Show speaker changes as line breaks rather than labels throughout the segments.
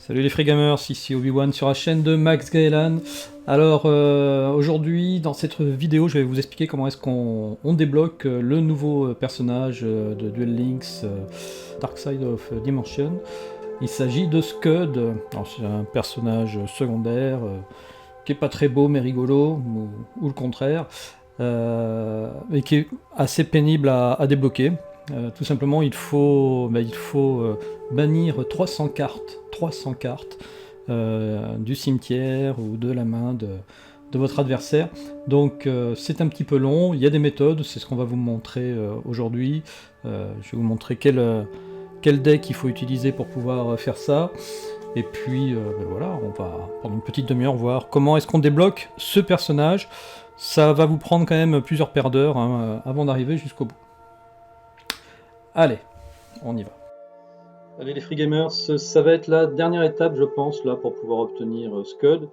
Salut les Free Gamers, ici Obi-Wan sur la chaîne de Max Gaelan. Alors aujourd'hui dans cette vidéo je vais vous expliquer comment est-ce qu'on débloque le nouveau personnage de Duel Links Dark Side of Dimension. Il s'agit de Scud. Alors c'est un personnage secondaire qui est pas très beau mais rigolo, ou le contraire, et qui est assez pénible à débloquer. Tout simplement, il faut bannir 300 cartes du cimetière ou de la main de votre adversaire. Donc c'est un petit peu long, il y a des méthodes, c'est ce qu'on va vous montrer aujourd'hui. Je vais vous montrer quel deck il faut utiliser pour pouvoir faire ça. Et puis voilà, on va pendant une petite demi-heure voir comment est-ce qu'on débloque ce personnage. Ça va vous prendre quand même plusieurs paires d'heures avant d'arriver jusqu'au bout. Allez, on y va. Allez les Free Gamers, ça va être la dernière étape je pense là pour pouvoir obtenir Scud.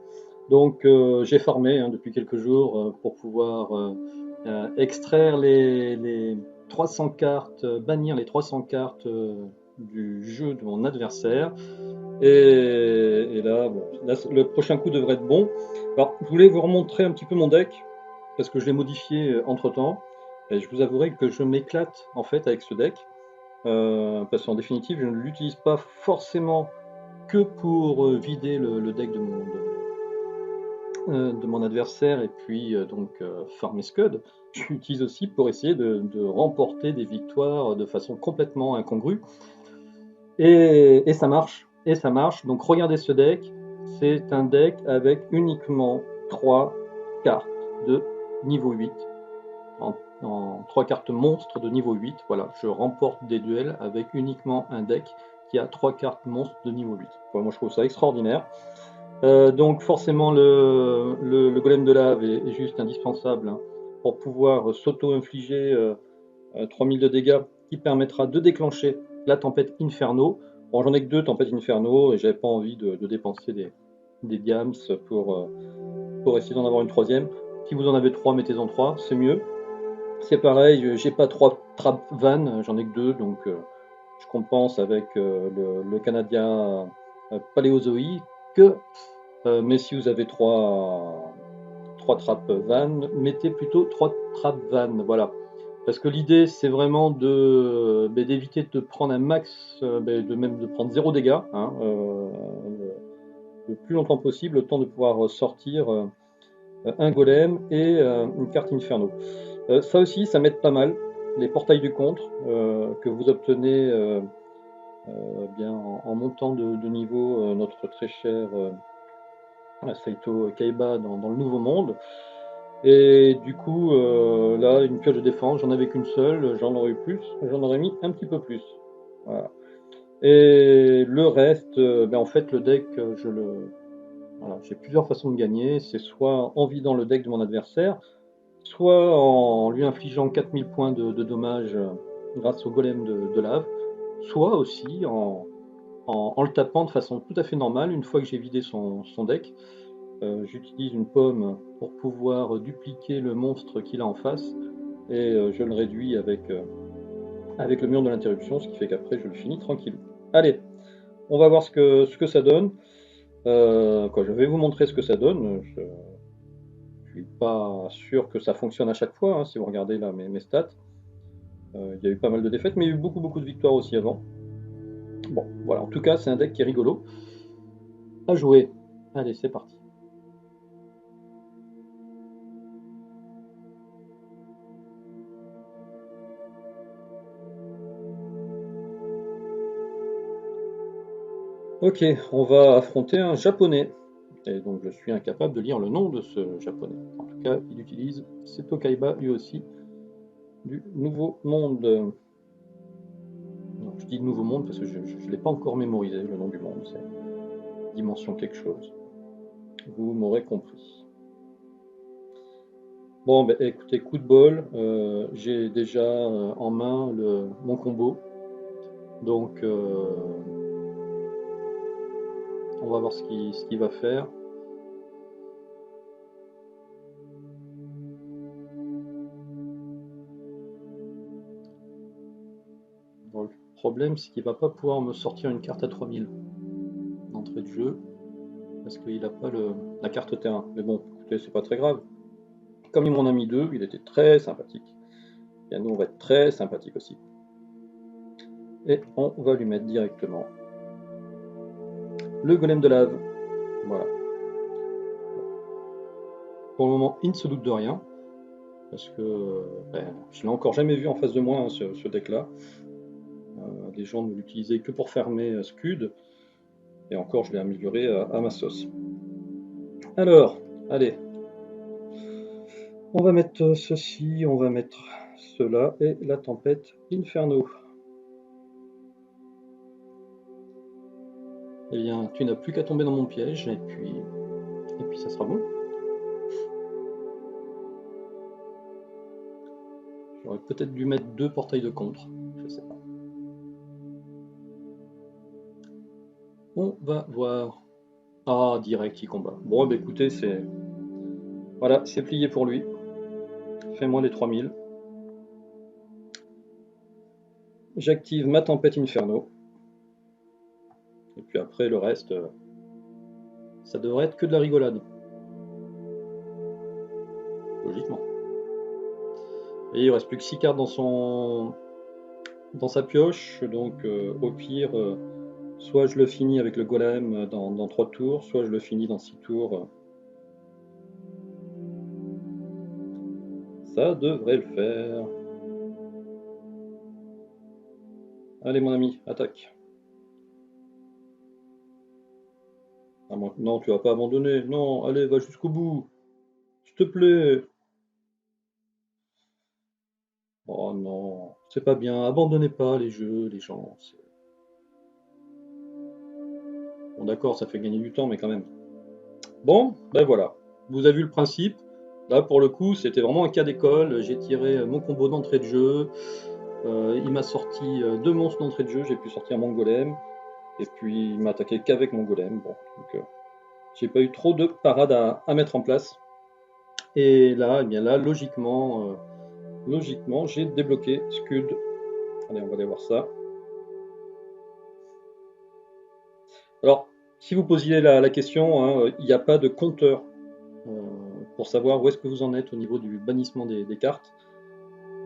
Donc j'ai farmé depuis quelques jours pour pouvoir extraire les 300 cartes, bannir les 300 cartes du jeu de mon adversaire. Et là, bon, là, le prochain coup devrait être bon. Alors je voulais vous remontrer un petit peu mon deck parce que je l'ai modifié entre temps. Et je vous avouerai que je m'éclate en fait avec ce deck. Parce qu'en définitive, je ne l'utilise pas forcément que pour vider le deck de mon adversaire et puis farmer Scud. Je l'utilise aussi pour essayer de remporter des victoires de façon complètement incongrue. Et ça marche. Et ça marche. Donc regardez ce deck. C'est un deck avec uniquement 3 cartes de niveau 8. En 3 cartes monstres de niveau 8. Voilà, je remporte des duels avec uniquement un deck qui a 3 cartes monstres de niveau 8. Voilà, moi je trouve ça extraordinaire. Donc forcément le golem de lave est juste indispensable pour pouvoir s'auto-infliger 3000 de dégâts qui permettra de déclencher la tempête Inferno. Bon, j'en ai que 2 tempêtes Inferno et j'avais pas envie de dépenser des diams pour essayer d'en avoir une troisième. Si vous en avez 3, mettez-en 3, c'est mieux. C'est pareil, j'ai pas 3 trap van, j'en ai que 2, donc je compense avec le Canadien Paléozoïque. Mais si vous avez 3 trap van, mettez plutôt 3 trap van, voilà. Parce que l'idée c'est vraiment d'éviter de prendre un max, de prendre 0 dégâts, le plus longtemps possible, le temps de pouvoir sortir un golem et une carte Inferno. Ça aussi, ça m'aide pas mal. Les portails du contre que vous obtenez bien en montant de niveau notre très cher Saito Kaiba dans le Nouveau Monde. Et du coup, là, une pioche de défense, j'en avais qu'une seule, j'en aurais eu plus, j'en aurais mis un petit peu plus. Voilà. Et le reste, en fait, le deck, voilà, j'ai plusieurs façons de gagner. C'est soit en vidant le deck de mon adversaire, soit en lui infligeant 4000 points de dommages grâce au golem de lave, soit aussi en le tapant de façon tout à fait normale. Une fois que j'ai vidé son deck, j'utilise une pomme pour pouvoir dupliquer le monstre qu'il a en face et je le réduis avec le mur de l'interruption, ce qui fait qu'après je le finis tranquille. Allez, on va voir ce que ça donne. Je vais vous montrer ce que ça donne. Je suis pas sûr que ça fonctionne à chaque fois, si vous regardez là mes stats. Il y a eu pas mal de défaites, mais il y a eu beaucoup de victoires aussi avant. Bon, voilà, en tout cas, c'est un deck qui est rigolo à jouer. Allez, c'est parti. Ok, on va affronter un japonais. Et donc je suis incapable de lire le nom de ce japonais. En tout cas, il utilise Seto Kaiba lui aussi du Nouveau Monde. Non, je dis Nouveau Monde parce que je ne l'ai pas encore mémorisé, le nom du monde. C'est Dimension quelque chose. Vous m'aurez compris. Bon, écoutez, coup de bol. J'ai déjà en main mon combo. Donc, on va voir ce qu'il va faire. Bon, le problème, c'est qu'il va pas pouvoir me sortir une carte à 3000 d'entrée d'entrée de jeu, parce qu'il n'a pas la carte terrain. Mais bon, écoutez, c'est pas très grave. Comme il m'en a mis deux, il était très sympathique. Et nous, on va être très sympathique aussi. Et on va lui mettre directement le golem de lave. Voilà. Pour le moment, il ne se doute de rien. Parce que je l'ai encore jamais vu en face de moi, hein, ce deck-là. Les gens ne l'utilisaient que pour fermer Scud. Et encore, je l'ai amélioré à ma sauce. Alors, allez. On va mettre ceci, on va mettre cela et la tempête Inferno. Eh bien, tu n'as plus qu'à tomber dans mon piège et puis ça sera bon. J'aurais peut-être dû mettre 2 portails de contre, je sais pas. On va voir. Ah, direct, il combat. Bon, bah écoutez, c'est... Voilà, c'est plié pour lui. Fais-moi les 3000. J'active ma tempête Inferno. Et puis après, le reste, ça devrait être que de la rigolade. Logiquement. Et il reste plus que 6 cartes dans sa pioche, donc au pire, soit je le finis avec le golem dans 3 tours, soit je le finis dans 6 tours. Ça devrait le faire. Allez mon ami, attaque. Ah, non, tu vas pas abandonner. Non, allez, va jusqu'au bout. S'il te plaît. Oh non, c'est pas bien. Abandonnez pas les jeux, les gens. Bon d'accord, ça fait gagner du temps, mais quand même. Bon, ben voilà. Vous avez vu le principe. Là, pour le coup, c'était vraiment un cas d'école. J'ai tiré mon combo d'entrée de jeu. Il m'a sorti 2 monstres d'entrée de jeu. J'ai pu sortir mon golem. Et puis, il m'a attaqué qu'avec mon golem. Bon, donc, j'ai pas eu trop de parades à mettre en place. Et là, eh bien là, logiquement, j'ai débloqué Scud. Allez, on va aller voir ça. Alors, si vous posiez la question, hein, il n'y a pas de compteur euh, pour savoir où est-ce que vous en êtes au niveau du bannissement des cartes.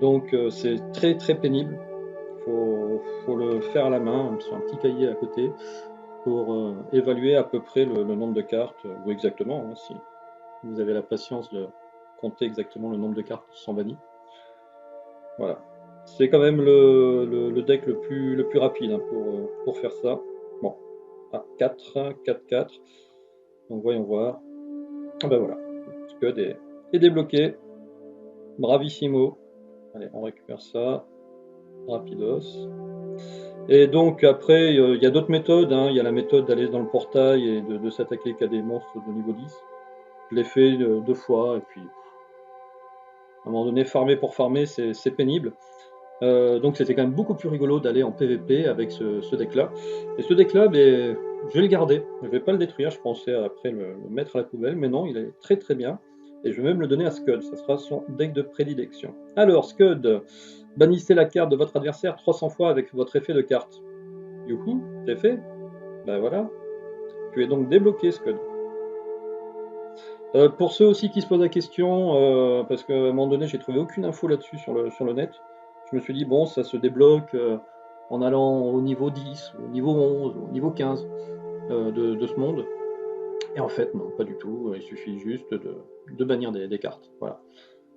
Donc, c'est très très pénible. Faut le faire à la main, sur un petit cahier à côté, pour évaluer à peu près le nombre de cartes, ou exactement, hein, si vous avez la patience de compter exactement le nombre de cartes qui sont bannies. Voilà. C'est quand même le deck le plus rapide, hein, pour faire ça. Bon, ah, 4, 4, 4. Donc voyons voir. Ah ben voilà, Scud est débloqué. Bravissimo. Allez, on récupère ça. Rapidos. Et donc après, il y a d'autres méthodes, hein. Il y a la méthode d'aller dans le portail et de s'attaquer qu'à des monstres de niveau 10. Je l'ai fait 2 fois, et puis à un moment donné, farmer pour farmer, c'est pénible. Donc c'était quand même beaucoup plus rigolo d'aller en PvP avec ce deck-là. Et ce deck-là, ben, je vais le garder. Je vais pas le détruire, je pensais après le mettre à la poubelle, mais non, il est très très bien. Et je vais même le donner à Scud, ça sera son deck de prédilection. Alors, Scud, bannissez la carte de votre adversaire 300 fois avec votre effet de carte. Youhou, c'est fait. Ben voilà. Tu es donc débloqué, Scud. Pour ceux aussi qui se posent la question, parce qu'à un moment donné, j'ai trouvé aucune info là-dessus sur le net, je me suis dit, bon, ça se débloque en allant au niveau 10, au niveau 11, au niveau 15 de ce monde. Et en fait, non, pas du tout. Il suffit juste de bannir des cartes. Voilà.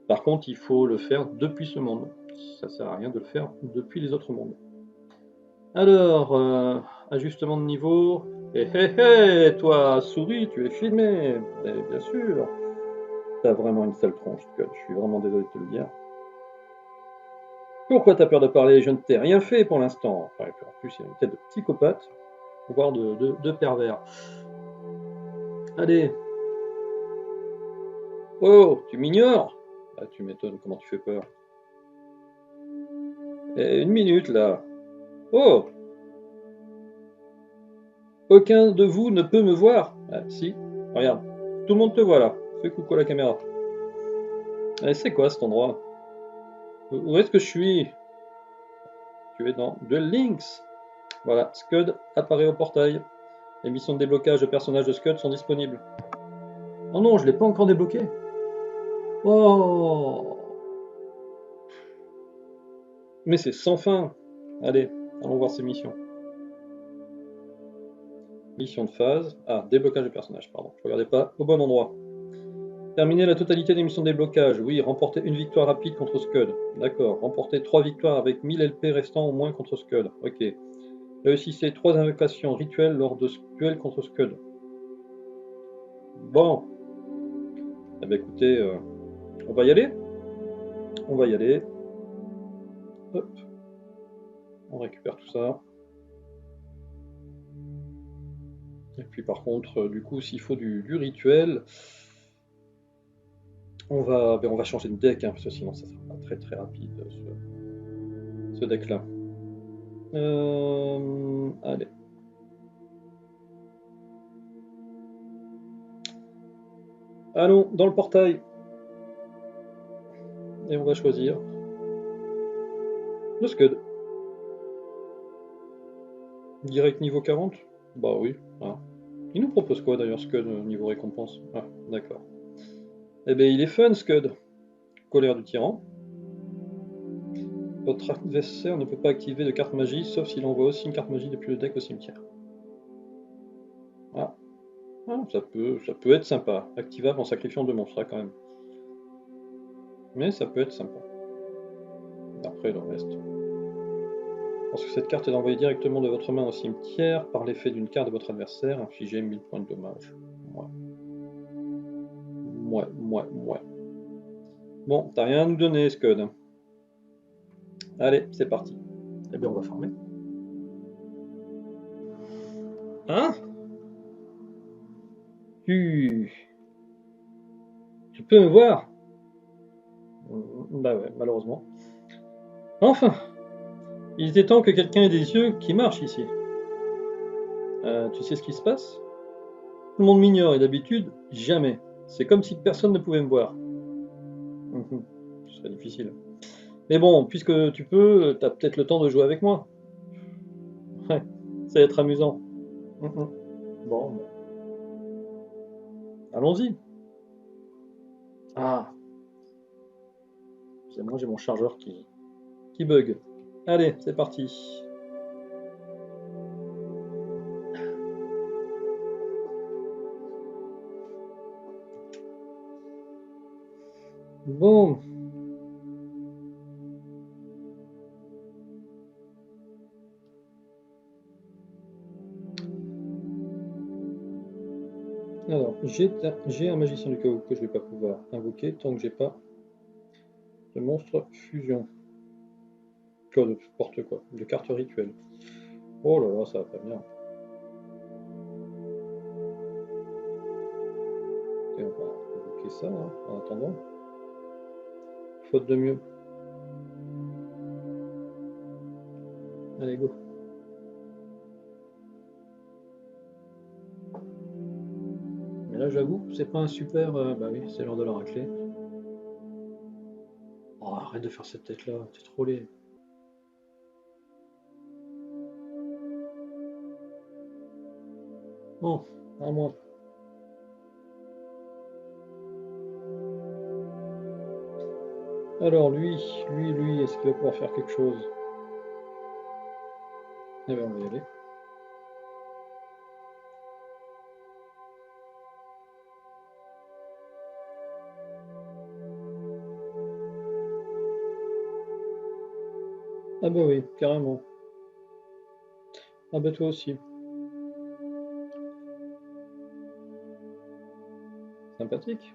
Par contre, il faut le faire depuis ce monde. Ça sert à rien de le faire depuis les autres mondes. Alors, ajustement de niveau. Hé hé hé, toi, souris, tu es filmé. Eh, bien sûr. T'as vraiment une sale tronche, Scud. Je suis vraiment désolé de te le dire. Pourquoi t'as peur de parler? Je ne t'ai rien fait pour l'instant. Enfin, en plus, il a une tête de psychopathe, voire de pervers. Allez. Oh, tu m'ignores? Ah, tu m'étonnes, comment tu fais peur. Eh, une minute, là. Oh, aucun de vous ne peut me voir. Ah, si, regarde. Tout le monde te voit, là. Fais coucou à la caméra. Eh, c'est quoi cet endroit? Où est-ce que je suis? Tu es dans Duel Links. Voilà, Scud apparaît au portail. Les missions de déblocage de personnages de Scud sont disponibles. Oh non, je l'ai pas encore débloqué. Oh, mais c'est sans fin. Allez, allons voir ces missions. Mission de phase. Ah, déblocage de personnages, pardon. Je regardais pas au bon endroit. Terminer la totalité des missions de déblocage. Oui, remporter une victoire rapide contre Scud. D'accord. Remporter 3 victoires avec 1000 LP restants au moins contre Scud. Ok. Réussissez 3 invocations rituelles lors de duels contre Scud. Bon. Eh bien écoutez, on va y aller. On va y aller. Hop. On récupère tout ça. Et puis par contre, du coup, s'il faut du rituel, on va changer de deck, hein, parce que sinon ça sera pas très très rapide ce deck-là. Allez. Allons dans le portail. Et on va choisir le Scud. Direct niveau 40. Bah oui. Ah. Il nous propose quoi d'ailleurs Scud niveau récompense? Ah, d'accord. Eh bien il est fun Scud. Colère du tyran. Votre adversaire ne peut pas activer de carte magie, sauf s'il envoie aussi une carte magie depuis le deck au cimetière. Ah, ah ça peut être sympa. Activable en sacrifiant 2 monstres, quand même. Mais ça peut être sympa. Après le reste. Lorsque cette carte est envoyée directement de votre main au cimetière, par l'effet d'une carte de votre adversaire, infligez 1000 points de dommage. Ouais. Bon, t'as rien à nous donner, Scud. Allez, c'est parti. Eh bien, on va farmer. Hein? Tu... Tu peux me voir? Bah ouais, malheureusement. Enfin! Il était temps que quelqu'un ait des yeux qui marchent ici. Tu sais ce qui se passe? Tout le monde m'ignore et d'habitude, jamais. C'est comme si personne ne pouvait me voir. Ce serait difficile. Mais bon, puisque tu peux, t'as peut-être le temps de jouer avec moi. Ouais, ça va être amusant. Bon, bah, allons-y. Ah, moi j'ai mon chargeur qui bug. Allez, c'est parti. Bon, alors j'ai un magicien du chaos que je vais pas pouvoir invoquer tant que j'ai pas de monstre fusion. Quoi, de n'importe quoi, de cartes rituelles. Oh là là, ça va pas bien. Et on va invoquer ça hein, en attendant. Faute de mieux. Allez, go. Mais là, j'avoue, c'est pas un super. Bah oui, c'est l'heure de la raclée. Oh, arrête de faire cette tête-là, t'es trop laid. Bon, à moi. Alors, lui, est-ce qu'il va pouvoir faire quelque chose? Eh bien, on va y aller. Ah bah oui, carrément. Ah bah toi aussi. Sympathique.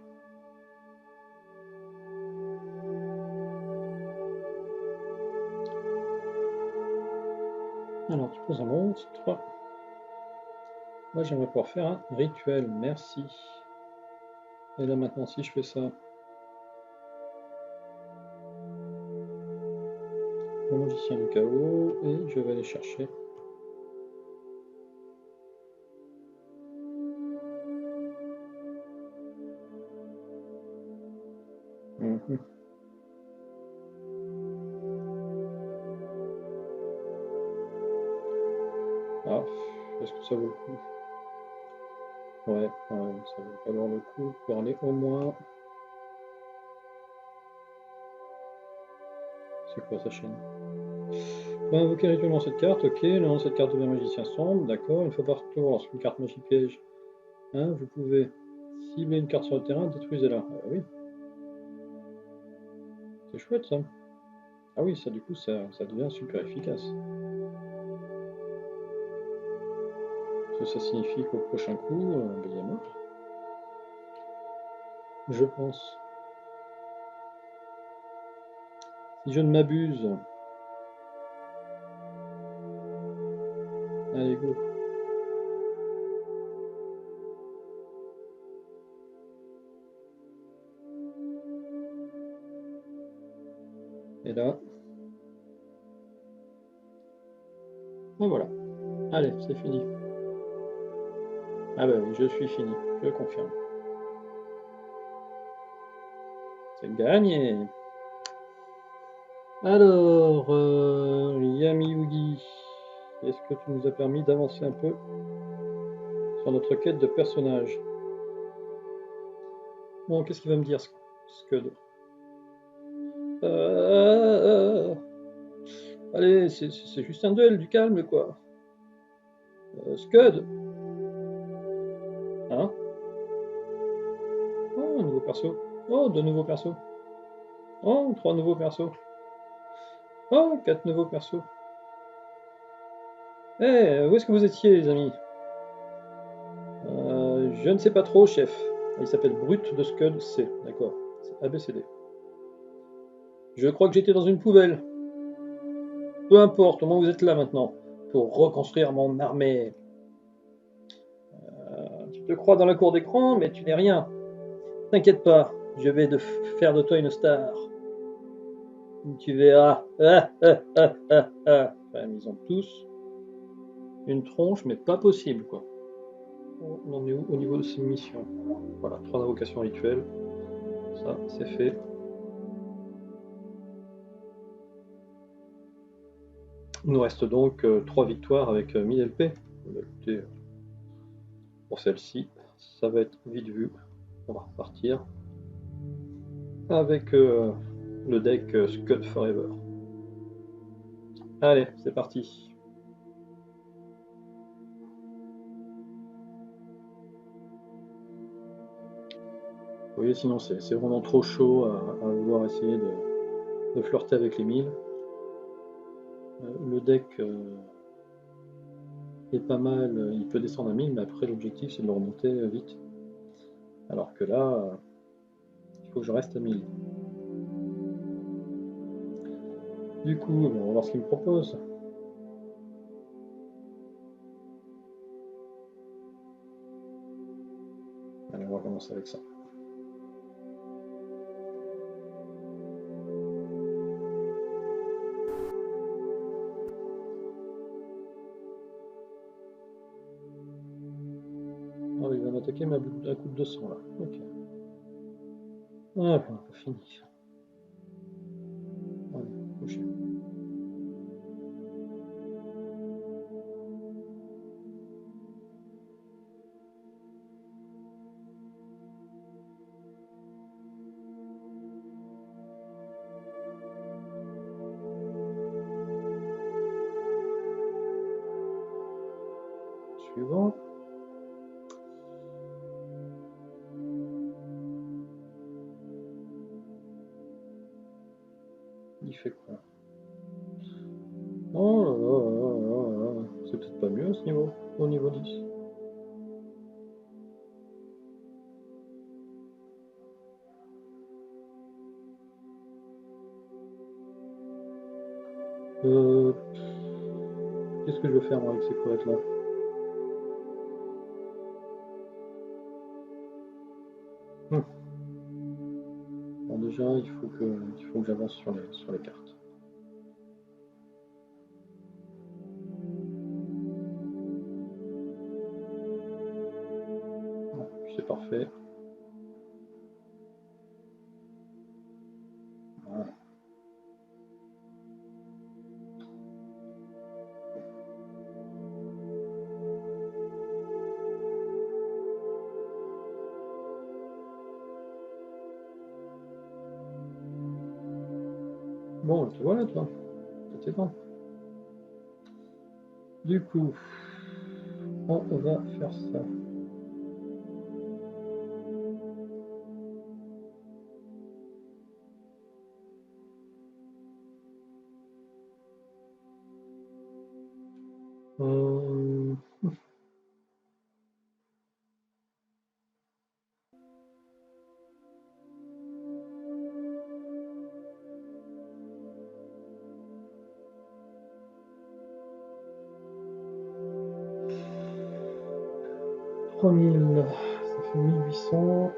Alors, tu poses un monstre. Moi, j'aimerais pouvoir faire un rituel. Merci. Et là, maintenant, si je fais ça, le magicien du chaos, et je vais aller chercher. Mhm. Ah, est-ce que ça vaut le coup? Ouais, ouais, ça va valoir le coup pour aller au moins. C'est quoi sa chaîne? Pour invoquer rituellement cette carte, ok. Le nom de cette carte devient magicien sombre, d'accord. Une fois par tour, lorsqu'une carte magie piège, hein, vous pouvez cibler une carte sur le terrain, détruisez-la. Ah oui, c'est chouette ça. Ah oui, ça du coup, ça devient super efficace. Ça signifie qu'au prochain coup, ben, il est mort. Je pense. Si je ne m'abuse. Allez, go. Et là. Et voilà. Allez, c'est fini. Ah bah oui, je suis fini. Je confirme. C'est gagné. Alors, Yami Yugi, est-ce que tu nous as permis d'avancer un peu sur notre quête de personnage? Bon, qu'est-ce qu'il va me dire, Scud? Allez, c'est juste un duel, du calme, quoi. Scud. Hein? Oh, un nouveau perso. Oh, deux nouveaux persos. Oh, trois nouveaux persos. Oh, quatre nouveaux persos. Eh, où est-ce que vous étiez, les amis? Je ne sais pas trop, chef. Il s'appelle Brut de Scud C. D'accord. C'est ABCD. Je crois que j'étais dans une poubelle. Peu importe, au moins vous êtes là maintenant. Pour reconstruire mon armée. Tu te crois dans la cour d'écran, mais tu n'es rien. T'inquiète pas, je vais faire de toi une star. Tu verras. Enfin, ils ont tous une tronche, mais pas possible, quoi. On en est où au niveau de ces missions? Voilà, 3 invocations rituelles. Ça, c'est fait. Il nous reste donc 3 victoires avec 1000 LP. Bah, écoutez, pour celle-ci, ça va être vite vu. On va repartir avec le deck Scud Forever. Allez, c'est parti. Vous voyez, sinon c'est vraiment trop chaud à vouloir essayer de flirter avec les 1000. Le deck est pas mal, il peut descendre à 1000, mais après l'objectif c'est de le remonter vite. Alors que là, il faut que je reste à 1000. Du coup, on va voir ce qu'il me propose. Allez, on va commencer avec ça. Ah oui, il va m'attaquer mais à coup de 200 là. Ok. Ah, on n'a pas fini. Allez, couché. Suivant. Il fait quoi? Oh là là là là là. C'est peut-être pas mieux à ce niveau, au niveau 10. Euh, Qu'est-ce que je vais faire moi avec ces crevettes là? Bon, déjà, il faut que j'avance sur les cartes. Bon, c'est parfait. Voilà. Bon, te voilà, toi. C'était temps. Du coup, on va faire ça. Euh... 3000, ça fait 1800.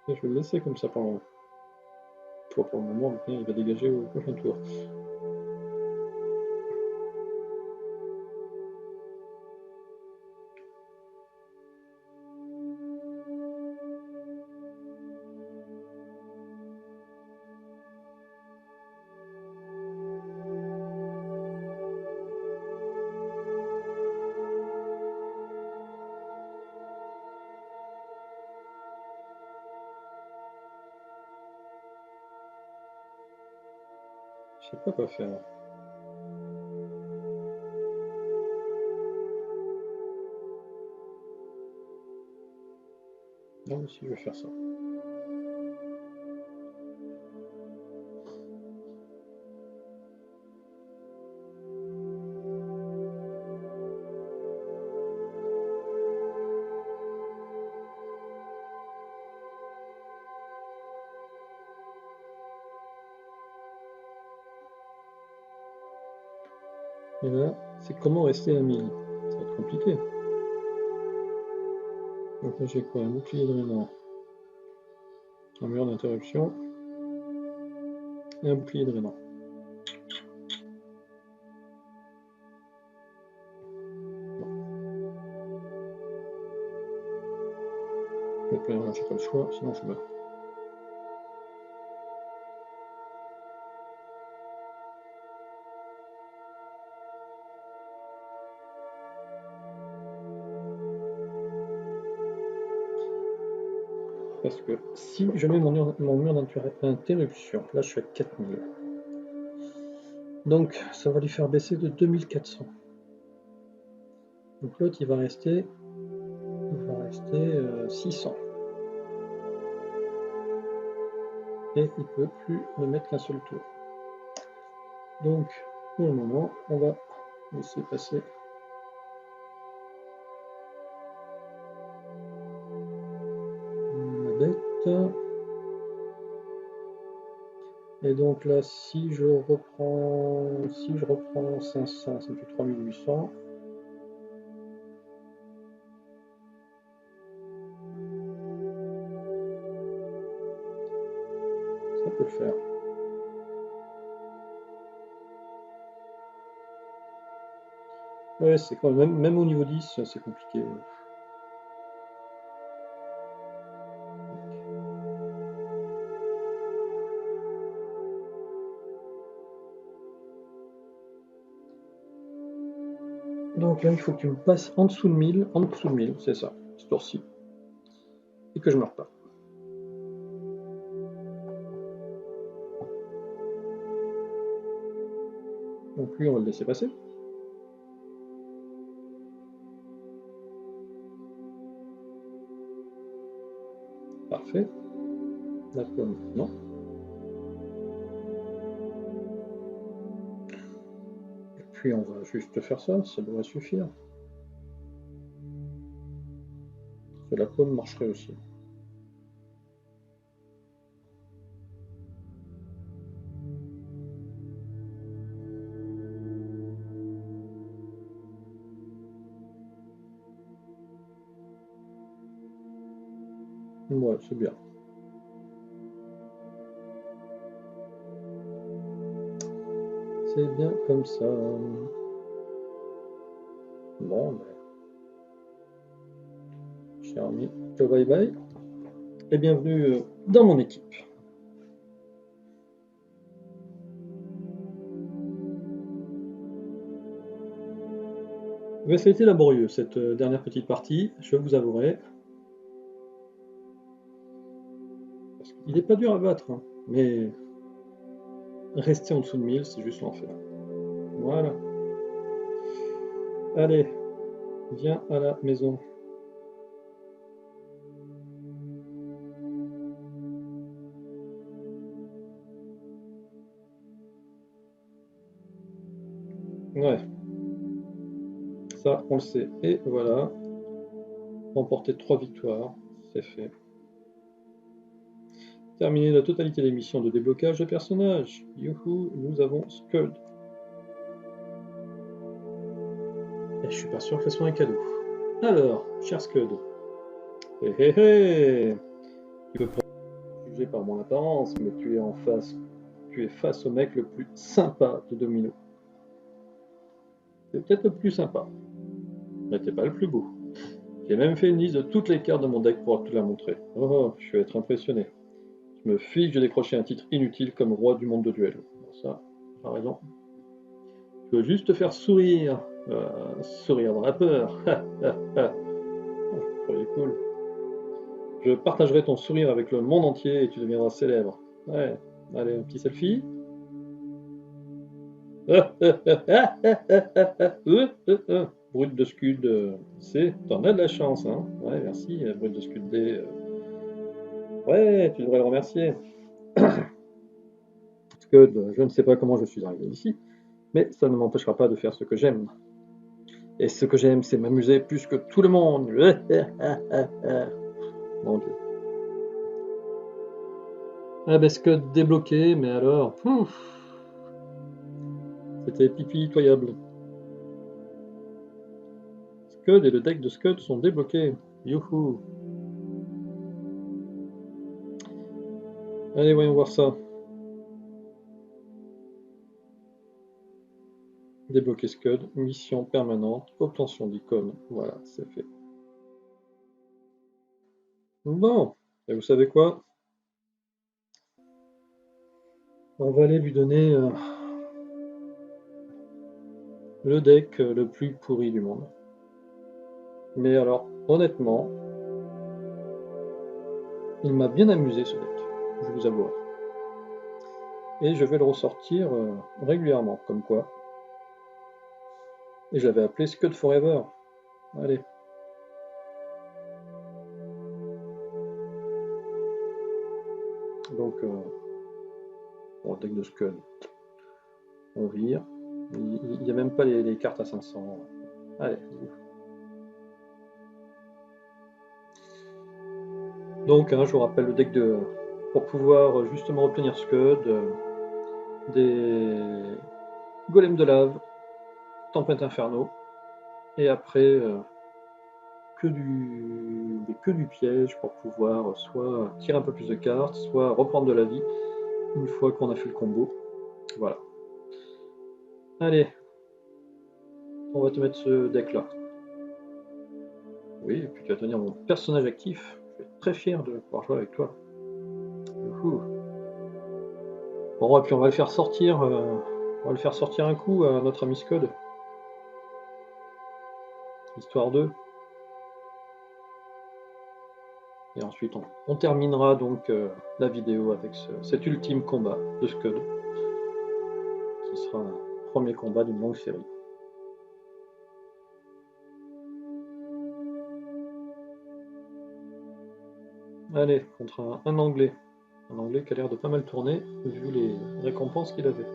Et je vais le laisser comme ça pour le moment, il va dégager au prochain tour. Je sais pas quoi faire. Non, si je vais faire ça. Et là, c'est comment rester à 1000. Ça va être compliqué. Donc là, j'ai quoi? Un bouclier drainant, un mur d'interruption et un bouclier drainant. Bon. J'ai pas le choix, sinon je meurs. Parce que si je mets mon mur d'interruption, là je suis à 4000. Donc ça va lui faire baisser de 2400. Donc l'autre il va rester 600. Et il ne peut plus me mettre qu'un seul tour. Donc pour le moment, on va laisser passer ma bête. Et donc là, si je reprends 500, ça me fait 3800. Ça peut le faire. Ouais, c'est quand même au niveau 10, c'est compliqué. Donc là, il faut que tu me passes en dessous de 1000, c'est ça, ce tour-ci. Et que je meurs pas. Donc lui, on va le laisser passer. Parfait. La pomme, non. Et puis on va juste faire ça devrait suffire. Parce que la pomme marcherait aussi. Ouais, c'est bien. C'est bien comme ça. Bon, ben, cher ami, bye bye. Et bienvenue dans mon équipe. Mais ça a été laborieux cette dernière petite partie, je vous avouerai.
Il n'est pas dur à battre, hein, mais rester en dessous de 1000, c'est juste l'enfer. Voilà. Allez, viens à la maison. Ouais, ça on le sait. Et voilà, remporté 3 victoires, c'est fait. Terminé la totalité des missions de déblocage de personnages. Youhou, nous avons Scud. Et je suis pas sûr que ce soit un cadeau. Alors, cher Scud. Hé hé hé. Tu peux pas juger par mon apparence, mais tu es en face. Tu es face au mec le plus sympa de Domino. C'est peut-être le plus sympa, mais t'es pas le plus beau. J'ai même fait une liste de toutes les cartes de mon deck pour te la montrer. Oh, je vais être impressionné. Je me fiche de décrocher un titre inutile comme roi du monde de duel. Bon, ça, t'as raison. Je veux juste te faire sourire. Sourire dans la peur. Oh, je trouvais cool. Je partagerai ton sourire avec le monde entier et tu deviendras célèbre. Ouais, allez, un petit selfie. Brut de Scud, t'en as de la chance, hein. Ouais, merci, Brut de Scud D. Ouais, tu devrais le remercier. Scud, je ne sais pas comment je suis arrivé ici, mais ça ne m'empêchera pas de faire ce que j'aime. Et ce que j'aime, c'est m'amuser plus que tout le monde. Mon Dieu. Ah ben Scud débloqué, mais alors, c'était pitoyable. Scud et le deck de Scud sont débloqués. Youhou. Allez, voyons voir ça. Débloquer Scud, mission permanente, obtention d'icône. Voilà, c'est fait. Bon, et vous savez quoi? On va aller lui donner le deck le plus pourri du monde. Mais alors, honnêtement, il m'a bien amusé ce deck, je vous avouerai. Et je vais le ressortir régulièrement, comme quoi. Et j'avais appelé Scud Forever. Allez. Donc, bon, deck de Scud. On vire. Il n'y a même pas les cartes à 500. Allez. Donc, hein, je vous rappelle le deck de... Pour pouvoir justement obtenir Scud, des golems de lave, tempête inferno, et après que du piège pour pouvoir soit tirer un peu plus de cartes, soit reprendre de la vie une fois qu'on a fait le combo. Voilà. Allez, on va te mettre ce deck là. Oui, et puis tu vas devenir mon personnage actif. Je vais être très fier de pouvoir jouer avec toi. Youhou. Bon, et puis on va le faire sortir. On va le faire sortir un coup à notre ami Scud. Histoire 2. Et ensuite on terminera donc la vidéo avec cet ultime combat de Scud. Qui sera un premier combat d'une longue série. Allez, contre un Anglais. Un Anglais qui a l'air de pas mal tourner, vu les récompenses qu'il avait.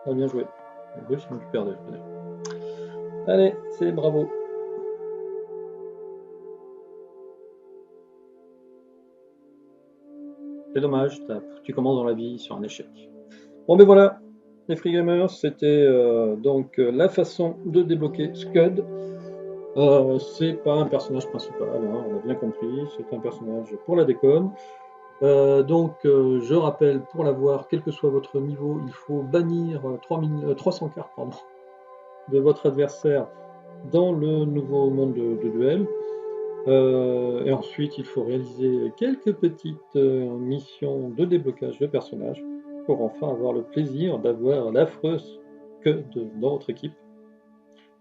Ah, bien joué. Le sinon tu perdais, je veux dire. Allez, c'est bravo. C'est dommage, tu commences dans la vie sur un échec. Bon ben voilà, les Free Gamers, c'était donc la façon de débloquer Scud. C'est pas un personnage principal, hein, on a bien compris, c'est un personnage pour la déconne. Je rappelle, pour l'avoir, quel que soit votre niveau, il faut bannir 300 cartes de votre adversaire dans le nouveau monde de duel. Et ensuite, il faut réaliser quelques petites missions de déblocage de personnages. pour enfin avoir le plaisir d'avoir l'affreuse queue dans votre équipe.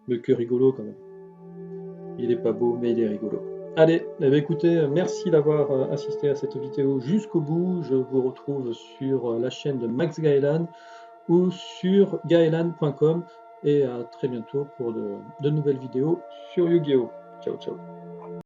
Mais que rigolo quand même. Il est pas beau, mais il est rigolo. Allez, eh bien, écoutez, merci d'avoir assisté à cette vidéo jusqu'au bout. Je vous retrouve sur la chaîne de Max Gaëlan ou sur gaelan.com et à très bientôt pour de nouvelles vidéos sur Yu-Gi-Oh! Ciao, ciao.